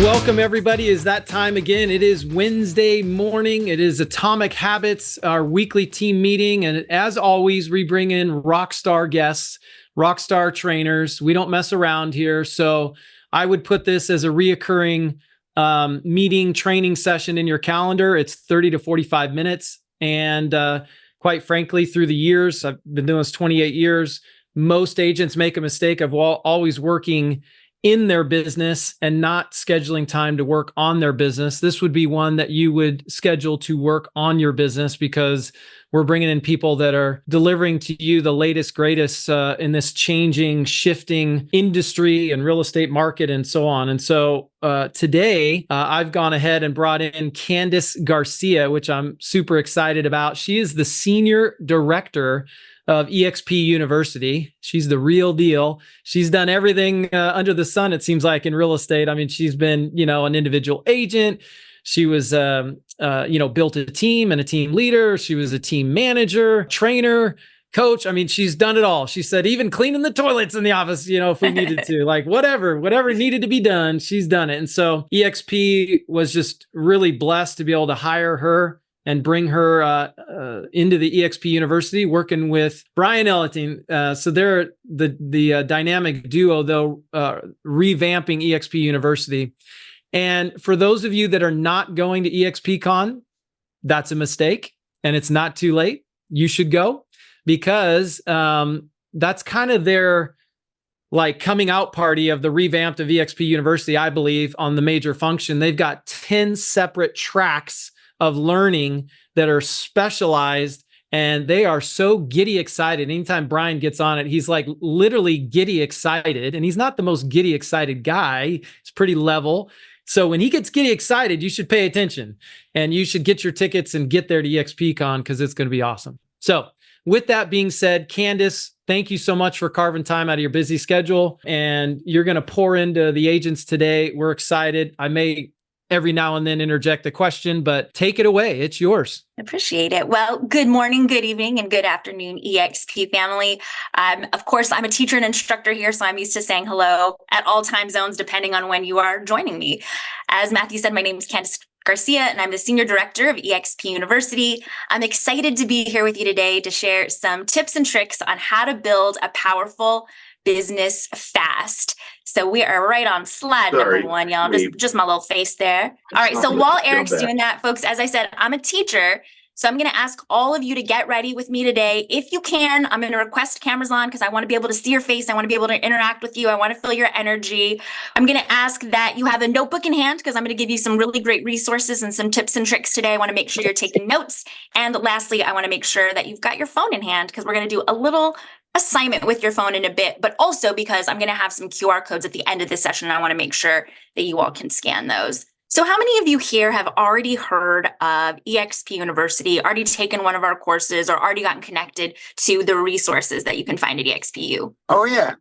Welcome, everybody. Is that time again? It is Wednesday morning. It is Atomic Habits, our weekly team meeting. And as always, we bring in rock star guests, rock star trainers. We don't mess around here. So I would put this as a reoccurring meeting training session in your calendar. It's 30 to 45 minutes. And quite frankly, through the years, I've been doing this 28 years, most agents make a mistake of always working in their business and not scheduling time to work on their business. This would be one that you would schedule to work on your business, because we're bringing in people that are delivering to you the latest, greatest in this changing, shifting industry and real estate market and so on. And so today I've gone ahead and brought in Candice Garcia, which I'm super excited about. She is the Senior Director of EXP University. She's the real deal. She's done everything under the sun, it seems like, in real estate. I mean, she's been, an individual agent. She was, built a team and a team leader. She was a team manager, trainer, coach. I mean, she's done it all. She said, even cleaning the toilets in the office, if we needed to, like whatever needed to be done, she's done it. And so EXP was just really blessed to be able to hire her and bring her into the EXP University, working with Brian Elliting. So they're the dynamic duo, though, revamping EXP University. And for those of you that are not going to EXPCon, that's a mistake, and it's not too late. You should go, because that's kind of their coming out party of the revamped of EXP University, I believe, on the major function. They've got 10 separate tracks of learning that are specialized, and they are so giddy excited. Anytime Brian gets on it, he's like literally giddy excited, and he's not the most giddy excited guy. He's pretty level. So when he gets giddy excited, you should pay attention, and you should get your tickets and get there to EXPCon, because it's going to be awesome. So with that being said, Candice, thank you so much for carving time out of your busy schedule, and you're going to pour into the agents today. We're excited. I may every now and then interject a question, but take it away. It's yours. Appreciate it. Well, good morning, good evening, and good afternoon, EXP family. Of course, I'm a teacher and instructor here, so I'm used to saying hello at all time zones, depending on when you are joining me. As Matthew said, my name is Candice Garcia, and I'm the Senior Director of EXP University. I'm excited to be here with you today to share some tips and tricks on how to build a powerful business fast. So we are right on slide number one, y'all. Just my little face there. All right. So while Eric's doing that, folks, as I said, I'm a teacher. So I'm going to ask all of you to get ready with me today. If you can, I'm going to request cameras on, because I want to be able to see your face. I want to be able to interact with you. I want to feel your energy. I'm going to ask that you have a notebook in hand, because I'm going to give you some really great resources and some tips and tricks today. I want to make sure you're taking notes. And lastly, I want to make sure that you've got your phone in hand, because we're going to do a little assignment with your phone in a bit, but also because I'm going to have some QR codes at the end of this session, and I want to make sure that you all can scan those. So how many of you here have already heard of EXP University, already taken one of our courses, or already gotten connected to the resources that you can find at EXPU? Oh, yeah.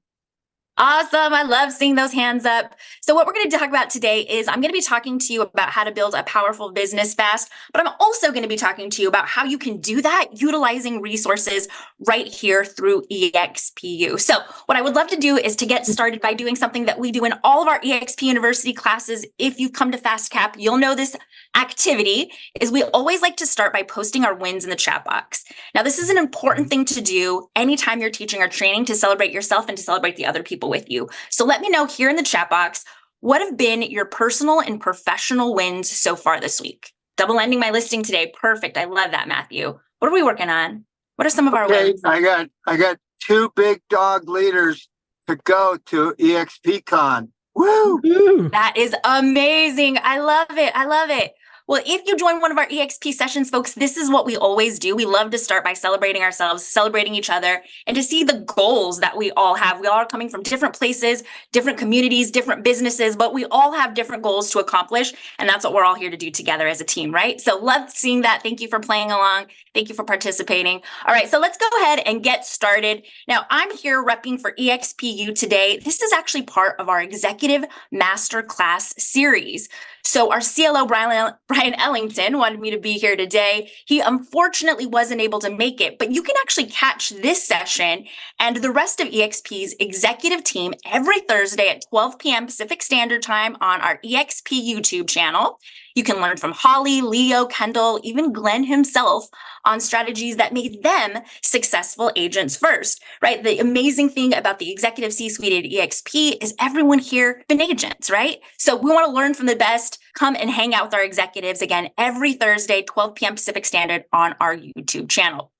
Awesome. I love seeing those hands up. So what we're going to talk about today is I'm going to be talking to you about how to build a powerful business fast, but I'm also going to be talking to you about how you can do that utilizing resources right here through EXPU. So what I would love to do is to get started by doing something that we do in all of our EXP University classes. If you've come to FastCap, you'll know this activity is we always like to start by posting our wins in the chat box. Now, this is an important thing to do anytime you're teaching or training, to celebrate yourself and to celebrate the other people with you. So let me know here in the chat box, what have been your personal and professional wins so far this week? Double ending my listing today. Perfect. I love that, Matthew. What are we working on? What are some of our wins? I got 2 big dog leaders to go to EXPCon. Woo! That is amazing. I love it. I love it. Well, if you join one of our EXP sessions, folks, this is what we always do. We love to start by celebrating ourselves, celebrating each other, and to see the goals that we all have. We all are coming from different places, different communities, different businesses, but we all have different goals to accomplish. And that's what we're all here to do together as a team, right? So love seeing that. Thank you for playing along. Thank you for participating. All right, so let's go ahead and get started. Now, I'm here repping for EXPU today. This is actually part of our Executive Masterclass series. So our CLO, Brian Ryan Ellington wanted me to be here today. He unfortunately wasn't able to make it, but you can actually catch this session and the rest of EXP's executive team every Thursday at 12 p.m. Pacific Standard Time on our EXP YouTube channel. You can learn from Holly, Leo, Kendall, even Glenn himself on strategies that made them successful agents first, right? The amazing thing about the executive C-suite at EXP is everyone here has been agents, right? So we want to learn from the best. Come and hang out with our executives again every Thursday, 12 p.m. Pacific Standard on our YouTube channel.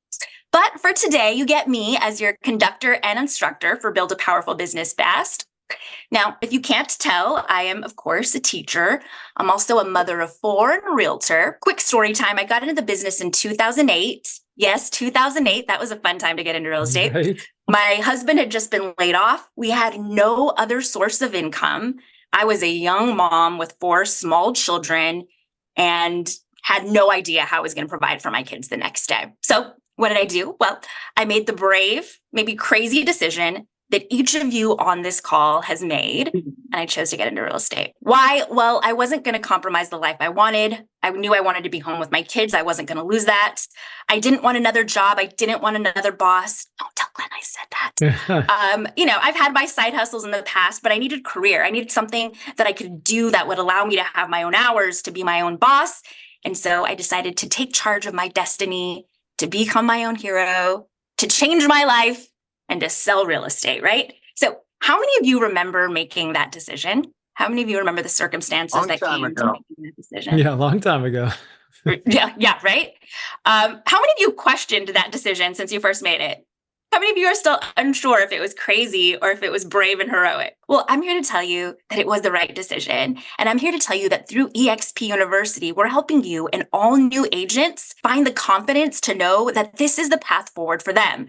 But for today, you get me as your conductor and instructor for Build a Powerful Business Fast. Now, if you can't tell, I am, of course, a teacher. I'm also a mother of 4 and a realtor. Quick story time. I got into the business in 2008. Yes, 2008. That was a fun time to get into real estate. Right. My husband had just been laid off. We had no other source of income. I was a young mom with 4 small children and had no idea how I was going to provide for my kids the next day. So what did I do? Well, I made the brave, maybe crazy decision that each of you on this call has made, and I chose to get into real estate. Why? Well, I wasn't going to compromise the life I wanted. I knew I wanted to be home with my kids. I wasn't going to lose that. I didn't want another job. I didn't want another boss. Don't tell Glenn I said that. I've had my side hustles in the past, but I needed a career. I needed something that I could do that would allow me to have my own hours, to be my own boss. And so I decided to take charge of my destiny, to become my own hero, to change my life, and to sell real estate, right? So how many of you remember making that decision? How many of you remember the circumstances that came to making that decision? Yeah, a long time ago. Yeah, right? How many of you questioned that decision since you first made it? How many of you are still unsure if it was crazy or if it was brave and heroic? Well, I'm here to tell you that it was the right decision. And I'm here to tell you that through EXP University, we're helping you and all new agents find the confidence to know that this is the path forward for them.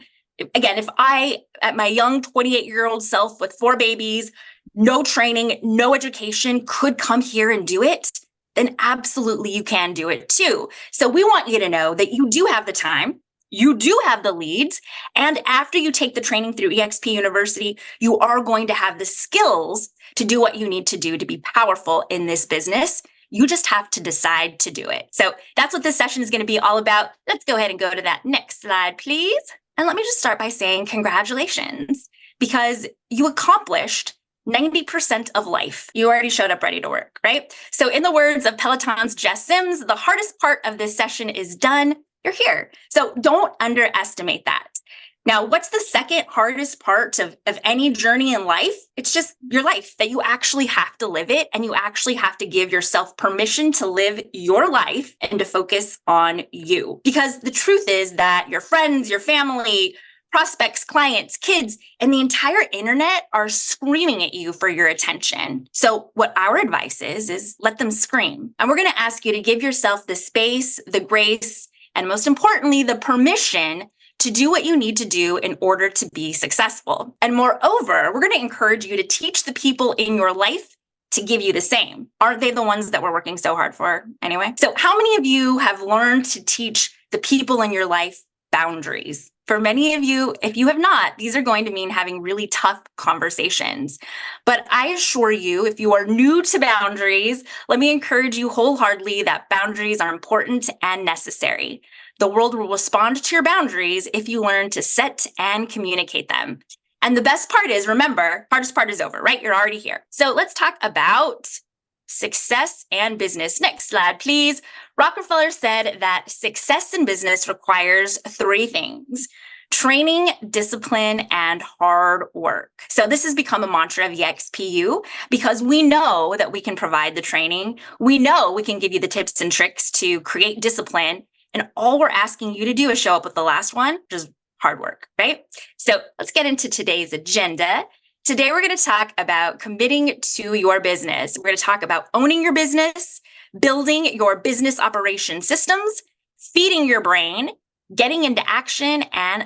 Again, if I, at my young 28-year-old self with 4 babies, no training, no education, could come here and do it, then absolutely you can do it too. So we want you to know that you do have the time, you do have the leads, and after you take the training through EXP University, you are going to have the skills to do what you need to do to be powerful in this business. You just have to decide to do it. So that's what this session is going to be all about. Let's go ahead and go to that next slide, please. And let me just start by saying congratulations, because you accomplished 90% of life. You already showed up ready to work, right? So in the words of Peloton's Jess Sims, the hardest part of this session is done. You're here. So don't underestimate that. Now, what's the second hardest part of any journey in life? It's just your life, that you actually have to live it, and you actually have to give yourself permission to live your life and to focus on you. Because the truth is that your friends, your family, prospects, clients, kids, and the entire internet are screaming at you for your attention. So what our advice is let them scream. And we're going to ask you to give yourself the space, the grace, and most importantly, the permission to do what you need to do in order to be successful. And moreover, we're going to encourage you to teach the people in your life to give you the same. Aren't they the ones that we're working so hard for anyway? So how many of you have learned to teach the people in your life boundaries? For many of you, if you have not, these are going to mean having really tough conversations. But I assure you, if you are new to boundaries, let me encourage you wholeheartedly that boundaries are important and necessary. The world will respond to your boundaries if you learn to set and communicate them. And the best part is, remember, hardest part is over, right? You're already here. So let's talk about success and business. Next slide, please. Rockefeller said that success in business requires 3 things: training, discipline, and hard work. So this has become a mantra of EXPU because we know that we can provide the training. We know we can give you the tips and tricks to create discipline. And all we're asking you to do is show up with the last one, which is hard work, right? So let's get into today's agenda. Today, we're going to talk about committing to your business. We're going to talk about owning your business, building your business operation systems, feeding your brain, getting into action, and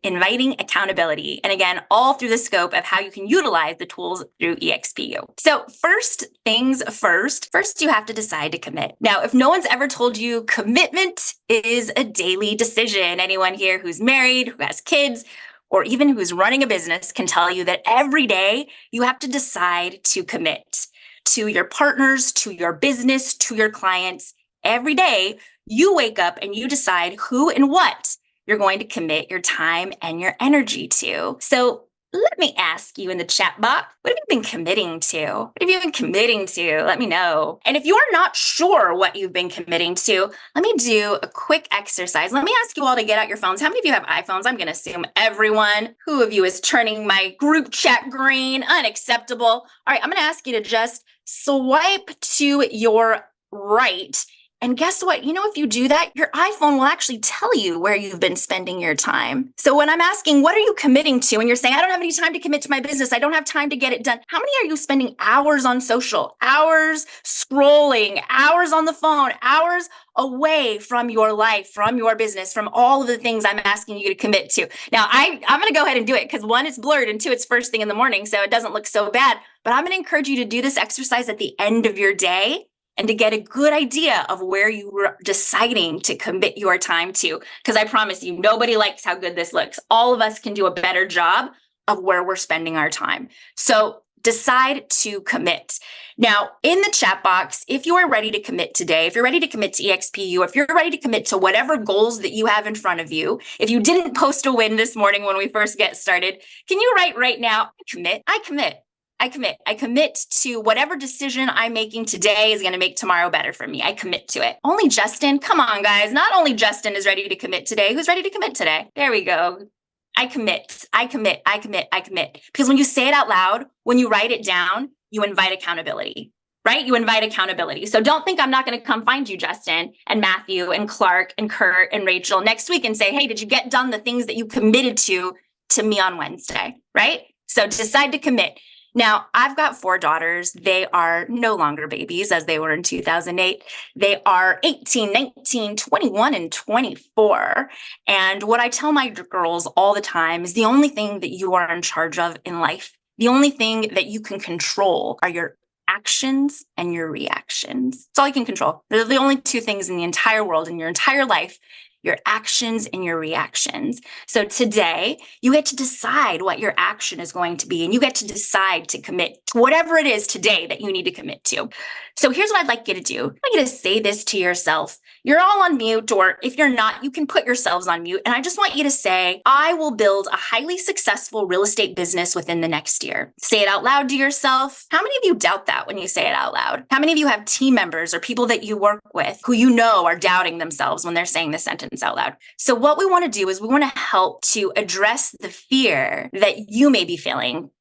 inviting accountability. And again, all through the scope of how you can utilize the tools through EXPU. So first things first you have to decide to commit. Now, if no one's ever told you commitment is a daily decision, anyone here who's married, who has kids, or even who's running a business can tell you that every day you have to decide to commit to your partners, to your business, to your clients, every day you wake up and you decide who and what you're going to commit your time and your energy to. So let me ask you in the chat box, what have you been committing to? What have you been committing to? Let me know. And if you're not sure what you've been committing to, let me do a quick exercise. Let me ask you all to get out your phones. How many of you have iPhones? I'm going to assume everyone. Who of you is turning my group chat green? Unacceptable. All right, I'm going to ask you to just swipe to your right. And guess what? If you do that, your iPhone will actually tell you where you've been spending your time. So when I'm asking, what are you committing to? And you're saying, I don't have any time to commit to my business. I don't have time to get it done. How many are you spending hours on social, hours scrolling, hours on the phone, hours away from your life, from your business, from all of the things I'm asking you to commit to? Now, I'm going to go ahead and do it because one, it's blurred, and two, it's first thing in the morning, so it doesn't look so bad. But I'm going to encourage you to do this exercise at the end of your day and to get a good idea of where you were deciding to commit your time to. Because I promise you, nobody likes how good this looks. All of us can do a better job of where we're spending our time. So decide to commit. Now, in the chat box, if you are ready to commit today, if you're ready to commit to EXPU, if you're ready to commit to whatever goals that you have in front of you, if you didn't post a win this morning when we first get started, can you write right now, I commit. I commit to whatever decision I'm making today is going to make tomorrow better for me. I commit to it. Only Justin. Come on, guys. Not only Justin is ready to commit today. Who's ready to commit today? There we go. I commit. Because when you say it out loud, when you write it down, you invite accountability, right? You invite accountability. So don't think I'm not going to come find you, Justin and Matthew and Clark and Kurt and Rachel next week and say, hey, did you get done the things that you committed to me on Wednesday, right? So decide to commit. Now, I've got 4 daughters. They are no longer babies as they were in 2008. They are 18, 19, 21, and 24. And what I tell my girls all the time is the only thing that you are in charge of in life, the only thing that you can control are your actions and your reactions. It's all you can control. They're the only 2 things in the entire world, in your entire life, your actions and your reactions. So today, you get to decide what your action is going to be, and you get to decide to commit to whatever it is today that you need to commit to. So here's what I'd like you to do. I'd like you to say this to yourself. You're all on mute, or if you're not, you can put yourselves on mute. And I just want you to say, I will build a highly successful real estate business within the next year. Say it out loud to yourself. How many of you doubt that when you say it out loud? How many of you have team members or people that you work with who you know are doubting themselves when they're saying this sentence out loud? So what we want to do is we want to help to address the fear that you may be feeling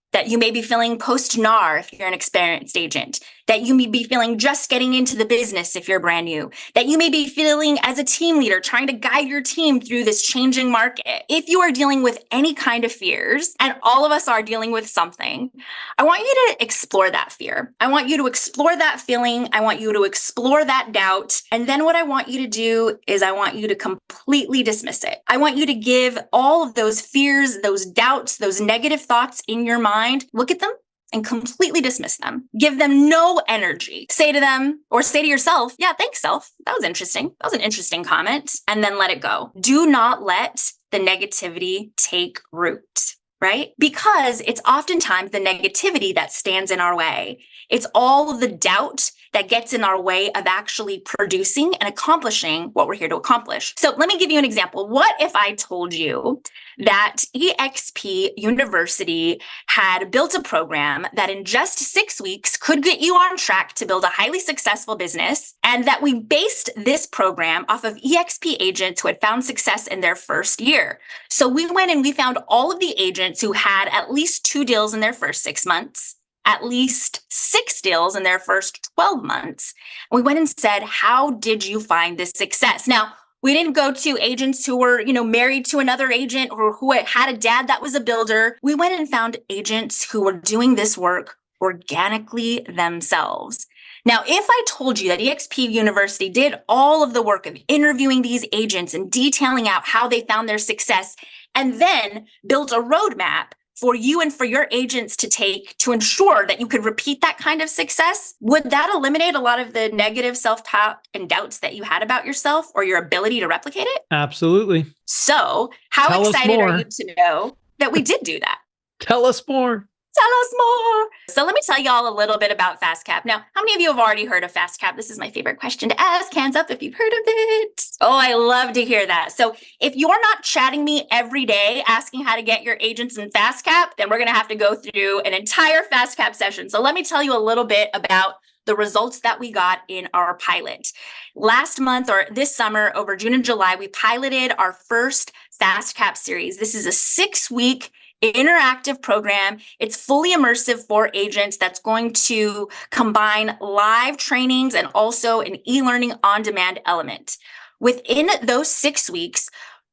post-NAR if you're an experienced agent, that you may be feeling just getting into the business if you're brand new, that you may be feeling as a team leader trying to guide your team through this changing market. If you are dealing with any kind of fears, and all of us are dealing with something, I want you to explore that fear. I want you to explore that feeling. I want you to explore that doubt. And then what I want you to do is I want you to completely dismiss it. I want you to give all of those fears, those doubts, those negative thoughts in your mind, look at them and completely dismiss them. Give them no energy. Say to them or say to yourself, yeah, thanks, self. That was interesting. That was an interesting comment. And then let it go. Do not let the negativity take root, right? Because it's oftentimes the negativity that stands in our way. It's all of the doubt that gets in our way of actually producing and accomplishing what we're here to accomplish. So let me give you an example. What if I told you that EXP University had built a program that in just 6 weeks could get you on track to build a highly successful business, and that we based this program off of EXP agents who had found success in their first year? So we went and we found all of the agents who had at least 2 deals in their first 6 months, at least 6 deals in their first 12 months. We went and said, how did you find this success? Now, we didn't go to agents who were, married to another agent or who had a dad that was a builder. We went and found agents who were doing this work organically themselves. Now, if I told you that EXP University did all of the work of interviewing these agents and detailing out how they found their success, and then built a roadmap for you and for your agents to take to ensure that you could repeat that kind of success, would that eliminate a lot of the negative self-talk and doubts that you had about yourself or your ability to replicate it? Absolutely. So how excited are you to know that we did do that? Tell us more. Tell us more. So let me tell y'all a little bit about FastCap. Now, how many of you have already heard of FastCap? This is my favorite question to ask. Hands up if you've heard of it. Oh, I love to hear that. So if you're not chatting me every day asking how to get your agents in FastCap, then we're going to have to go through an entire FastCap session. So let me tell you a little bit about the results that we got in our pilot. Last month or this summer, over June and July, we piloted our first FastCap series. This is a 6-week interactive program. It's fully immersive for agents that's going to combine live trainings and also an e-learning on-demand element. Within those 6 weeks,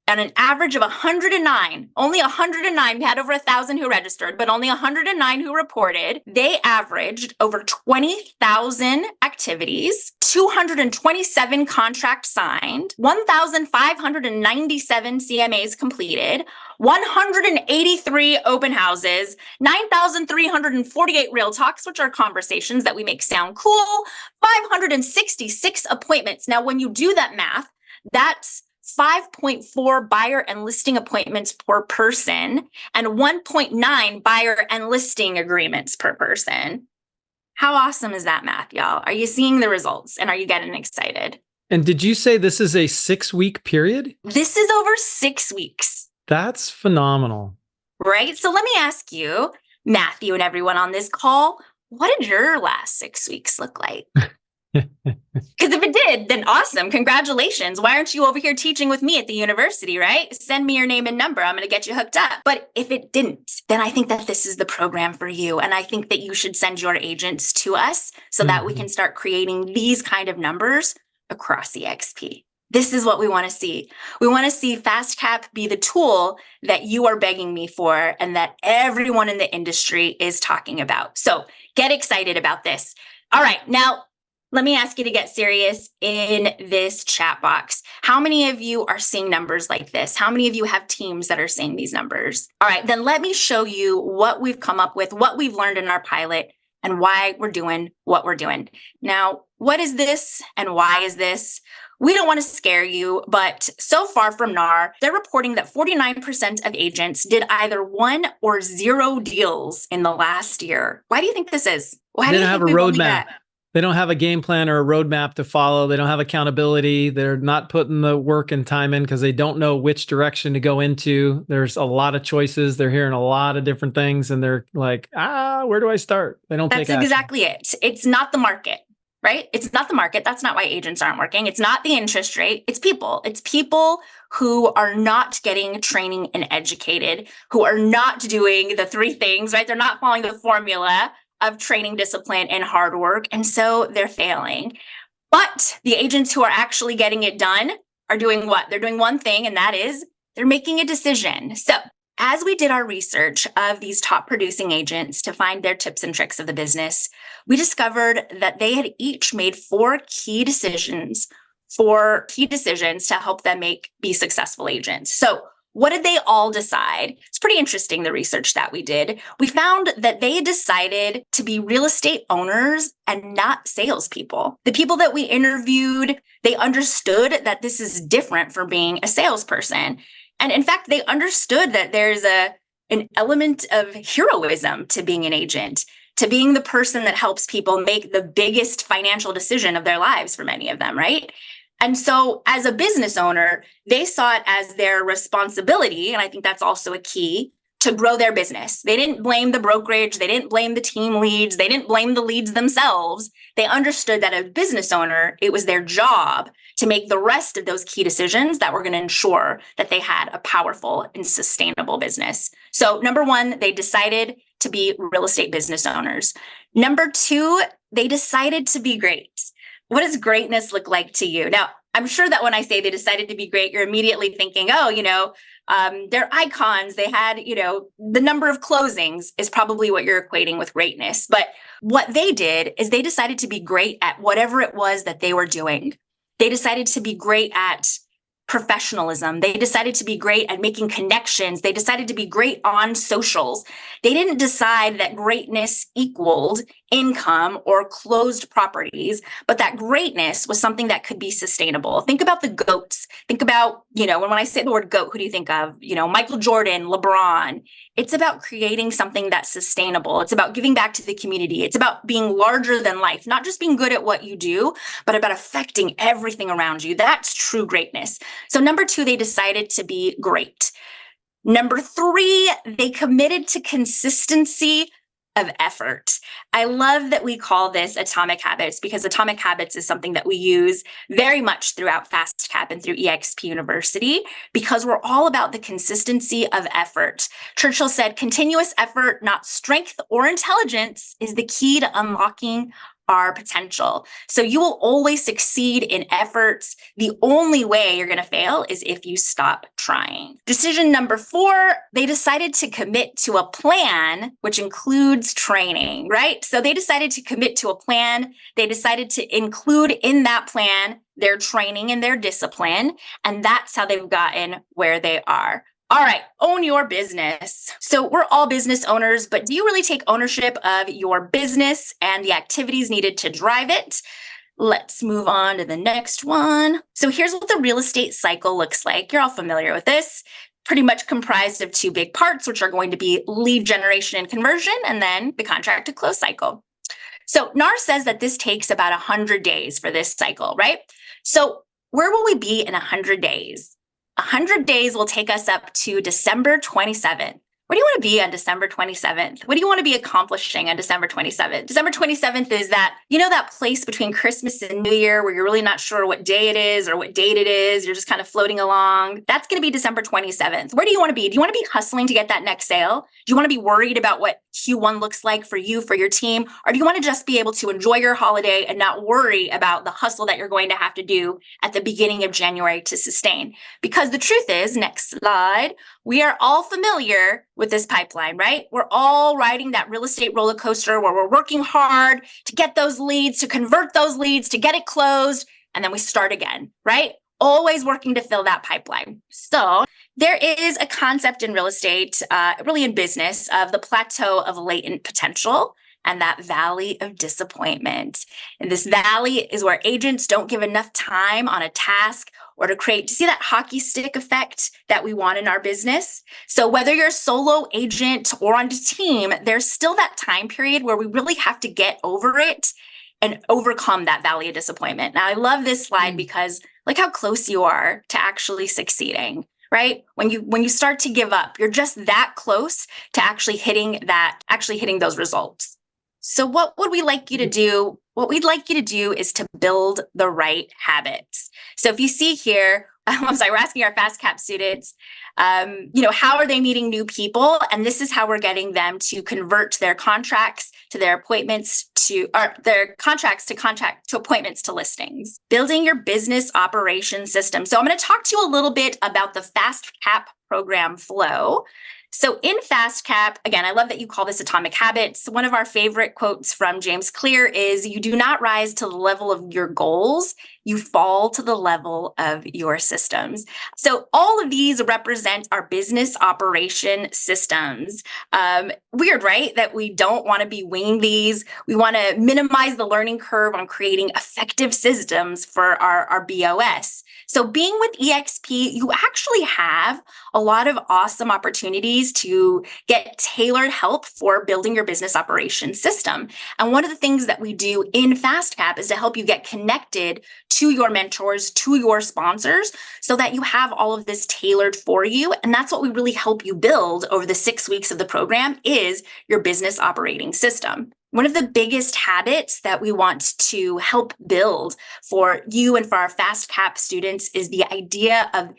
at an average of 109, only 109, we had over 1,000 who registered, but only 109 who reported. They averaged over 20,000 activities, 227 contracts signed, 1,597 CMAs completed, 183 open houses, 9,348 real talks, which are conversations that we make sound cool, 566 appointments. Now, when you do that math, that's 5.4 buyer and listing appointments per person and 1.9 buyer and listing agreements per person. How awesome is that math, y'all? Are you seeing the results and are you getting excited? And did you say this is a 6-week period? This is over 6 weeks. That's phenomenal. Right? So let me ask you, Matthew and everyone on this call, what did your last 6 weeks look like? Because if it did, then awesome. Congratulations. Why aren't you over here teaching with me at the university, right? Send me your name and number. I'm going to get you hooked up. But if it didn't, then I think that this is the program for you. And I think that you should send your agents to us so that we can start creating these kind of numbers across EXP. This is what we want to see. We want to see FastCap be the tool that you are begging me for and that everyone in the industry is talking about. So get excited about this. All right. Now, let me ask you to get serious in this chat box. How many of you are seeing numbers like this? How many of you have teams that are seeing these numbers? All right, then let me show you what we've come up with, what we've learned in our pilot, and why we're doing what we're doing. Now, what is this and why is this? We don't want to scare you, but so far from NAR, they're reporting that 49% of agents did either 1 or 0 deals in the last year. Why do you think this is? Why They don't have a roadmap. They don't have a game plan or a roadmap to follow. They don't have accountability. They're not putting the work and time in because they don't know which direction to go into. There's a lot of choices. They're hearing a lot of different things and they're like, where do I start? They don't take action. That's exactly it. It's not the market, right? It's not the market. That's not why agents aren't working. It's not the interest rate. It's people. It's people who are not getting training and educated, who are not doing the 3 things, right? They're not following the formula of training, discipline, and hard work. And so they're failing. But the agents who are actually getting it done are doing what? They're doing one thing, and that is they're making a decision. So as we did our research of these top producing agents to find their tips and tricks of the business, we discovered that they had each made 4 key decisions to help them be successful agents. So what did they all decide? It's pretty interesting, the research that we did. We found that they decided to be real estate owners and not salespeople. The people that we interviewed, they understood that this is different from being a salesperson. And in fact, they understood that there's an element of heroism to being an agent, to being the person that helps people make the biggest financial decision of their lives for many of them, right? And so as a business owner, they saw it as their responsibility, and I think that's also a key, to grow their business. They didn't blame the brokerage. They didn't blame the team leads. They didn't blame the leads themselves. They understood that as a business owner, it was their job to make the rest of those key decisions that were going to ensure that they had a powerful and sustainable business. So number 1, they decided to be real estate business owners. Number 2, they decided to be great. What does greatness look like to you? Now, I'm sure that when I say they decided to be great, you're immediately thinking, they're icons. They had, the number of closings is probably what you're equating with greatness. But what they did is they decided to be great at whatever it was that they were doing. They decided to be great at professionalism. They decided to be great at making connections. They decided to be great on socials. They didn't decide that greatness equaled income or closed properties, but that greatness was something that could be sustainable. Think about the GOATs. Think about, when I say the word GOAT, who do you think of? Michael Jordan, LeBron. It's about creating something that's sustainable. It's about giving back to the community. It's about being larger than life, not just being good at what you do, but about affecting everything around you. That's true greatness. So number 2, they decided to be great. Number 3, they committed to consistency of effort. I love that we call this atomic habits, because atomic habits is something that we use very much throughout FastCap and through EXP University, because we're all about the consistency of effort. Churchill said, continuous effort, not strength or intelligence, is the key to unlocking our potential. So you will always succeed in efforts. The only way you're going to fail is if you stop trying. Decision number 4, they decided to commit to a plan, which includes training, right? So they decided to commit to a plan. They decided to include in that plan their training and their discipline. And that's how they've gotten where they are. All right, own your business. So we're all business owners, but do you really take ownership of your business and the activities needed to drive it? Let's move on to the next one. So here's what the real estate cycle looks like. You're all familiar with this. Pretty much comprised of 2 big parts, which are going to be lead generation and conversion, and then the contract to close cycle. So NAR says that this takes about 100 days for this cycle, right? So where will we be in 100 days? 100 days will take us up to December 27th. What do you want to be on December 27th? What do you want to be accomplishing on December 27th? December 27th is that, that place between Christmas and New Year where you're really not sure what day it is or what date it is. You're just kind of floating along. That's going to be December 27th. Where do you want to be? Do you want to be hustling to get that next sale? Do you want to be worried about what Q1 looks like for you, for your team? Or do you want to just be able to enjoy your holiday and not worry about the hustle that you're going to have to do at the beginning of January to sustain? Because the truth is, next slide, we are all familiar with this pipeline, right? We're all riding that real estate roller coaster where we're working hard to get those leads, to convert those leads, to get it closed, and then we start again, right? Always working to fill that pipeline. So there is a concept in real estate, really in business, of the plateau of latent potential and that valley of disappointment. And this valley is where agents don't give enough time on a task or to create, to see that hockey stick effect that we want in our business. So whether you're a solo agent or on a team, there's still that time period where we really have to get over it and overcome that valley of disappointment. Now, I love this slide because look how close you are to actually succeeding, right? When you start to give up, you're just that close to actually hitting those results. So what would we like you to do? What we'd like you to do is to build the right habits. So if you see here, we're asking our FastCap students, how are they meeting new people? And this is how we're getting them to convert their contracts to their appointments their contracts to appointments to listings. Building your business operation system. So I'm going to talk to you a little bit about the FastCap program flow. So in FastCap, again, I love that you call this atomic habits. One of our favorite quotes from James Clear is, you do not rise to the level of your goals, you fall to the level of your systems. So all of these represent our business operation systems. Weird, right? That we don't want to be winging these. We want to minimize the learning curve on creating effective systems for our BOS. So being with EXP, you actually have a lot of awesome opportunities to get tailored help for building your business operation system. And one of the things that we do in FastCap is to help you get connected to your mentors, to your sponsors, so that you have all of this tailored for you. And that's what we really help you build over the 6 weeks of the program, is your business operating system. One of the biggest habits that we want to help build for you and for our FastCap students is the idea of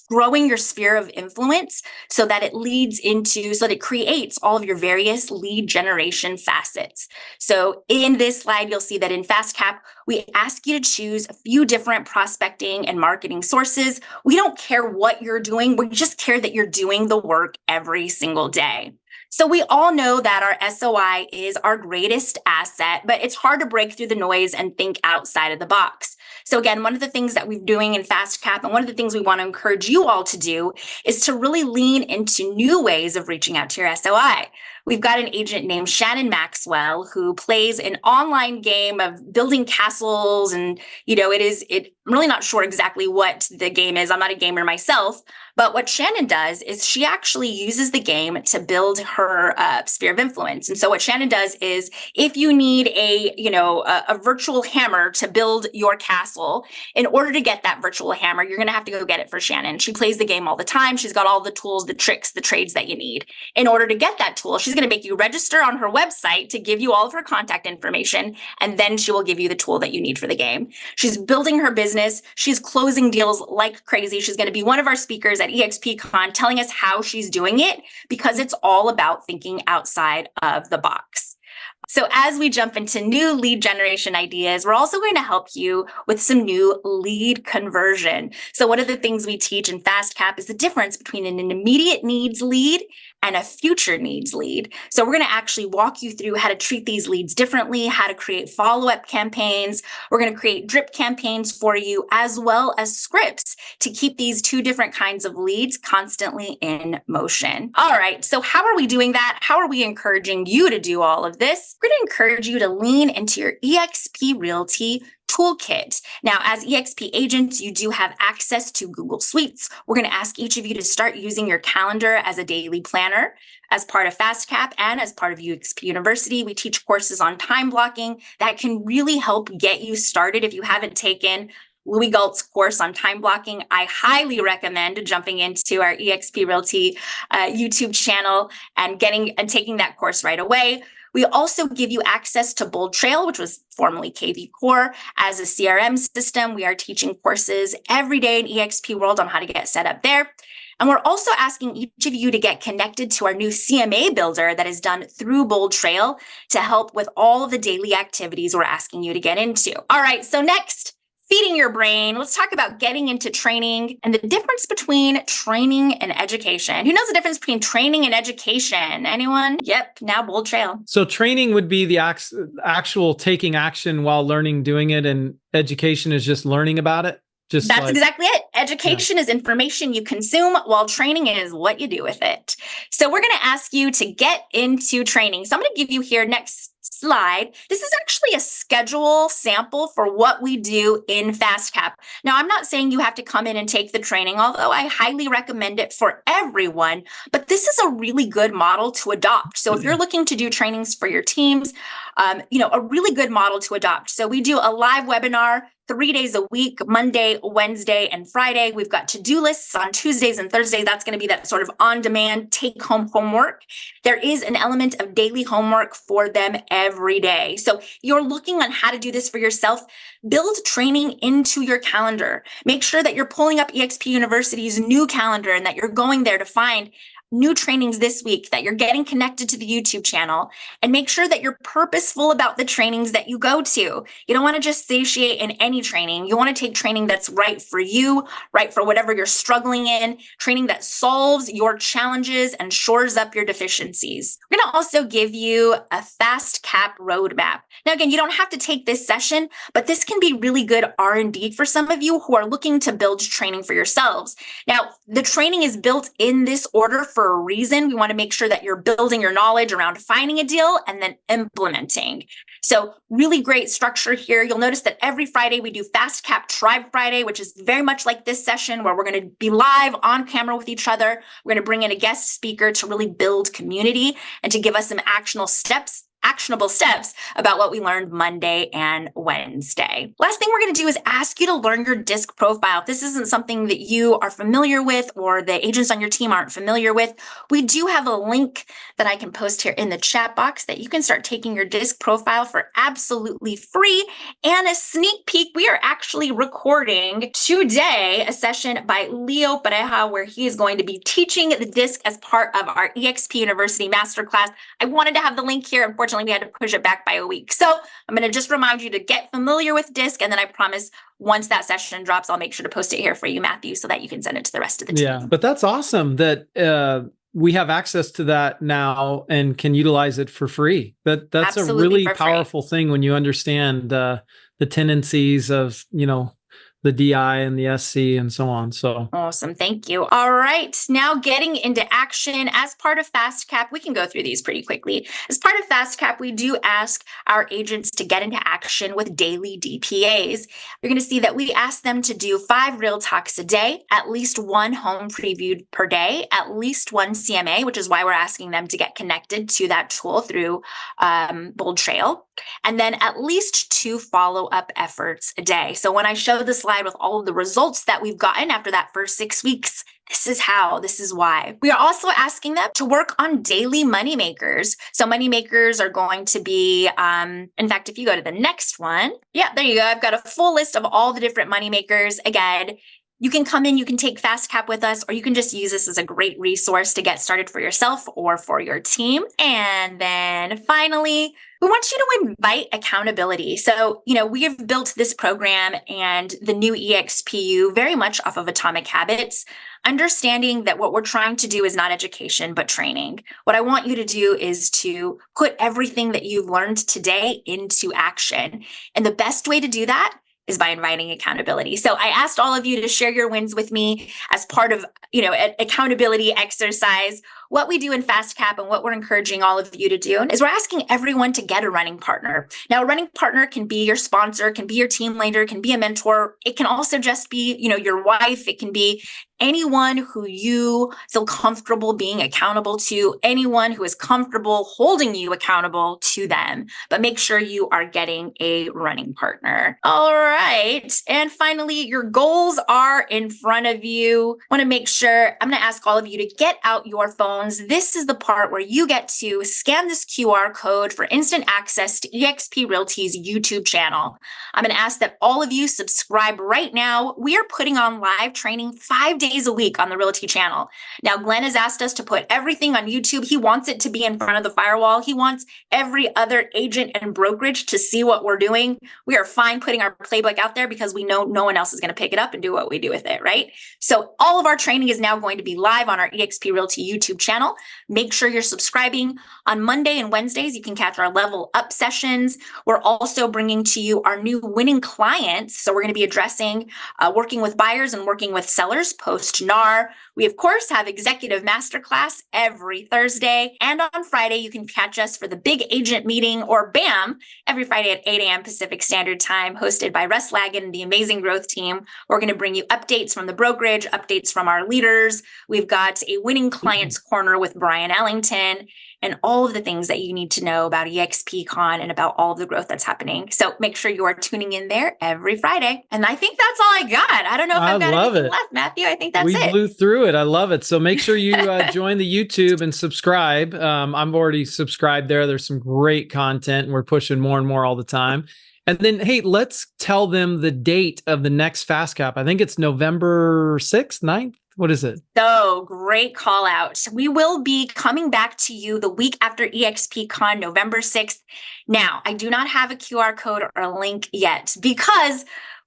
growing your sphere of influence so that it creates all of your various lead generation facets. So in this slide, you'll see that in FastCap, we ask you to choose a few different prospecting and marketing sources. We don't care what you're doing. We just care that you're doing the work every single day. So we all know that our SOI is our greatest asset, but it's hard to break through the noise and think outside of the box. So again, one of the things that we're doing in FastCap, and one of the things we want to encourage you all to do, is to really lean into new ways of reaching out to your SOI. We've got an agent named Shannon Maxwell who plays an online game of building castles. And, I'm really not sure exactly what the game is. I'm not a gamer myself, but what Shannon does is she actually uses the game to build her sphere of influence. And so what Shannon does is if you need a virtual hammer to build your castle, in order to get that virtual hammer, you're going to have to go get it for Shannon. She plays the game all the time. She's got all the tools, the tricks, the trades that you need. In order to get that tool, she's going to make you register on her website to give you all of her contact information, and then she will give you the tool that you need for the game. She's building her business. She's closing deals like crazy. She's going to be one of our speakers at EXPCon telling us how she's doing it, because it's all about thinking outside of the box. So as we jump into new lead generation ideas, we're also going to help you with some new lead conversion. So one of the things we teach in FastCap is the difference between an immediate needs lead and a future needs lead. So we're going to actually walk you through how to treat these leads differently, how to create follow-up campaigns. We're going to create drip campaigns for you, as well as scripts to keep these two different kinds of leads constantly in motion. All right, so how are we doing that? How are we encouraging you to do all of this? We're going to encourage you to lean into your eXp Realty toolkit. Now, as eXp agents, you do have access to Google Suites. We're going to ask each of you to start using your calendar as a daily planner. As part of FastCap and as part of eXp University, we teach courses on time blocking that can really help get you started. If you haven't taken Louis Galt's course on time blocking, I highly recommend jumping into our eXp Realty YouTube channel and taking that course right away. We also give you access to Bold Trail, which was formerly KV Core, as a CRM system. We are teaching courses every day in eXp World on how to get set up there. And we're also asking each of you to get connected to our new CMA builder that is done through Bold Trail to help with all of the daily activities we're asking you to get into. All right, so next, feeding your brain. Let's talk about getting into training and the difference between training and education. Who knows the difference between training and education? Anyone? Yep, now Bold Trail. So training would be the actual taking action while learning, doing it, and education is just learning about it. That's exactly it. Education is information you consume, while training is what you do with it. So we're going to ask you to get into training. So I'm going to give you here next slide. This is actually a schedule sample for what we do in FastCap. Now, I'm not saying you have to come in and take the training, although I highly recommend it for everyone, but this is a really good model to adopt. So if you're looking to do trainings for your teams, a really good model to adopt. So we do a live webinar 3 days a week, Monday, Wednesday, and Friday. We've got to-do lists on Tuesdays and Thursdays. That's going to be that sort of on-demand take-home homework. There is an element of daily homework for them every day. So you're looking on how to do this for yourself. Build training into your calendar. Make sure that you're pulling up eXp University's new calendar and that you're going there to find new trainings this week, that you're getting connected to the YouTube channel, and make sure that you're purposeful about the trainings that you go to. You don't want to just satiate in any training. You want to take training that's right for you, right for whatever you're struggling in, training that solves your challenges and shores up your deficiencies. We're going to also give you a FastCap roadmap. Now, again, you don't have to take this session, but this can be really good R&D for some of you who are looking to build training for yourselves. Now, the training is built in this order for a reason. We want to make sure that you're building your knowledge around finding a deal and then implementing. So really great structure here. You'll notice that every Friday we do FastCap Tribe Friday, which is very much like this session where we're going to be live on camera with each other. We're going to bring in a guest speaker to really build community and to give us some actionable steps about what we learned Monday and Wednesday. Last thing we're going to do is ask you to learn your DISC profile. If this isn't something that you are familiar with or the agents on your team aren't familiar with, we do have a link that I can post here in the chat box that you can start taking your DISC profile for absolutely free. And a sneak peek, we are actually recording today a session by Leo Pareja where he is going to be teaching the DISC as part of our eXp University Masterclass. I wanted to have the link here. Unfortunately, we had to push it back by a week. So I'm going to just remind you to get familiar with DISC. And then I promise once that session drops, I'll make sure to post it here for you, Matthew, so that you can send it to the rest of the team. Yeah, but that's awesome that, we have access to that now and can utilize it for free. That's Absolutely, a really for free. powerful thing when you understand the tendencies of, the DI and the SC and so on. So awesome. Thank you. All right. Now getting into action. As part of FastCap, we can go through these pretty quickly. As part of FastCap, we do ask our agents to get into action with daily DPAs. You're going to see that we ask them to do 5 real talks a day, at least 1 home previewed per day, at least 1 CMA, which is why we're asking them to get connected to that tool through Bold Trail, and then at least 2 follow-up efforts a day. So when I show the slide with all of the results that we've gotten after that first 6 weeks, this is how, this is why. We are also asking them to work on daily money makers. So money makers are going to be, in fact, if you go to the next one, yeah, there you go. I've got a full list of all the different money makers. Again, you can come in, you can take FastCap with us, or you can just use this as a great resource to get started for yourself or for your team. And then finally, we want you to invite accountability. So, we have built this program and the new EXPU very much off of Atomic Habits, understanding that what we're trying to do is not education, but training. What I want you to do is to put everything that you've learned today into action. And the best way to do that is by inviting accountability. So I asked all of you to share your wins with me as part of, an accountability exercise. What we do in FastCap and what we're encouraging all of you to do is we're asking everyone to get a running partner. Now, a running partner can be your sponsor, can be your team leader, can be a mentor. It can also just be, your wife. It can be anyone who you feel comfortable being accountable to, anyone who is comfortable holding you accountable to them. But make sure you are getting a running partner. All right. And finally, your goals are in front of you. I want to make sure, I'm going to ask all of you to get out your phones. This is the part where you get to scan this QR code for instant access to eXp Realty's YouTube channel. I'm going to ask that all of you subscribe right now. We are putting on live training 5 days a week on the Realty channel. Now, Glenn has asked us to put everything on YouTube. He wants it to be in front of the firewall. He wants every other agent and brokerage to see what we're doing. We are fine putting our playbook out there because we know no one else is going to pick it up and do what we do with it, right? So all of our training is now going to be live on our eXp Realty YouTube channel. Make sure you're subscribing. On Monday and Wednesdays, you can catch our level up sessions. We're also bringing to you our new winning clients. So we're going to be addressing working with buyers and working with sellers post NAR. We, of course, have executive masterclass every Thursday. And on Friday, you can catch us for the big agent meeting, or BAM, every Friday at 8 a.m. Pacific Standard Time, hosted by Russ Lagan and the amazing growth team. We're going to bring you updates from the brokerage, updates from our leaders. We've got a winning clients corner with Brian Ellington, and all of the things that you need to know about EXPCon and about all of the growth that's happening. So make sure you are tuning in there every Friday. And I think that's all I got. I don't know if I've got anything left, Matthew. I think that's it. We blew through it. I love it. So make sure you join the YouTube and subscribe. I'm already subscribed there. There's some great content, and we're pushing more and more all the time. And then, hey, let's tell them the date of the next FastCap. I think it's November 6th, 9th. What is it? So great call out. We will be coming back to you the week after EXPCon, November 6th. Now, I do not have a QR code or a link yet because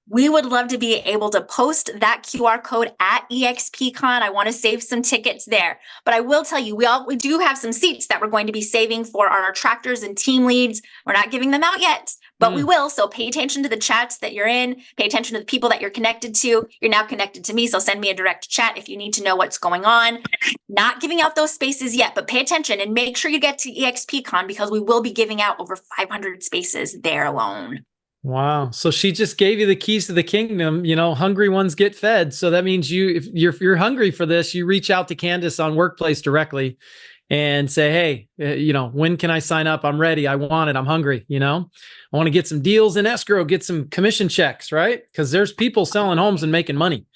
we would love to be able to post that QR code at EXPCon. I want to save some tickets there. But I will tell you, we do have some seats that we're going to be saving for our attractors and team leads. We're not giving them out yet, but we will. So pay attention to the chats that you're in. Pay attention to the people that you're connected to. You're now connected to me, so send me a direct chat if you need to know what's going on. Not giving out those spaces yet, but pay attention and make sure you get to EXPCon because we will be giving out over 500 spaces there alone. Wow. So she just gave you the keys to the kingdom. Hungry ones get fed. So that means if you're hungry for this, you reach out to Candice on Workplace directly and say, hey, when can I sign up? I'm ready. I want it. I'm hungry. I want to get some deals in escrow, get some commission checks, right? Because there's people selling homes and making money.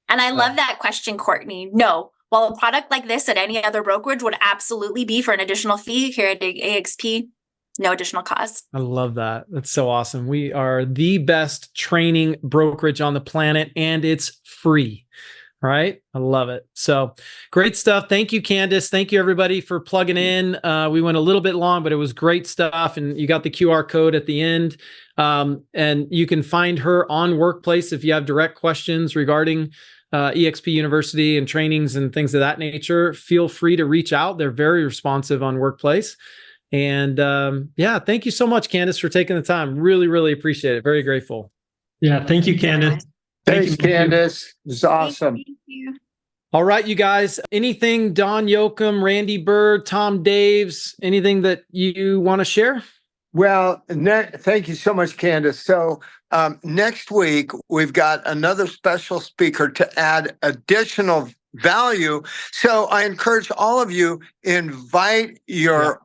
And I love that question, Courtney. No. While a product like this at any other brokerage would absolutely be for an additional fee, here at AXP, no additional cost. I love that. That's so awesome. We are the best training brokerage on the planet, and it's free, right? I love it. So great stuff. Thank you, Candice. Thank you, everybody, for plugging in. We went a little bit long, but it was great stuff. And you got the QR code at the end. And you can find her on Workplace if you have direct questions regarding EXP University and trainings and things of that nature, feel free to reach out. They're very responsive on Workplace. And yeah, thank you so much, Candice, for taking the time. Really, really appreciate it. Very grateful. Yeah, thank you, Candice. Thanks, Candice. It was awesome. Thank you. All right, you guys, anything Don Yoakum, Randy Bird, Tom Daves, anything that you want to share? Well, thank you so much, Candice. So next week, we've got another special speaker to add additional value. So I encourage all of you, invite your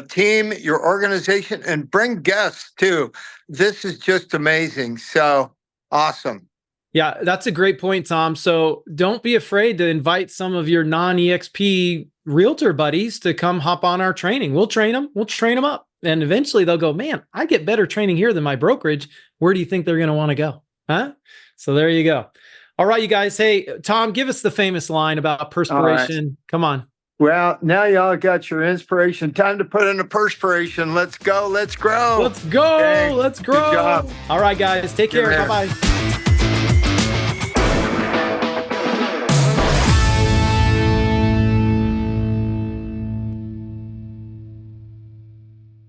team, your organization, and bring guests too. This is just amazing. So awesome. Yeah, that's a great point, Tom. So don't be afraid to invite some of your non-EXP realtor buddies to come hop on our training. We'll train them. We'll train them up. And eventually they'll go, man, I get better training here than my brokerage. Where do you think they're going to want to go? Huh? So there you go. All right, you guys. Hey, Tom, give us the famous line about perspiration. Right. Come on. Well, now y'all got your inspiration. Time to put in the perspiration. Let's go. Let's grow. Let's go. Okay. Let's grow. Good job. All right, guys. Take care. Bye-bye.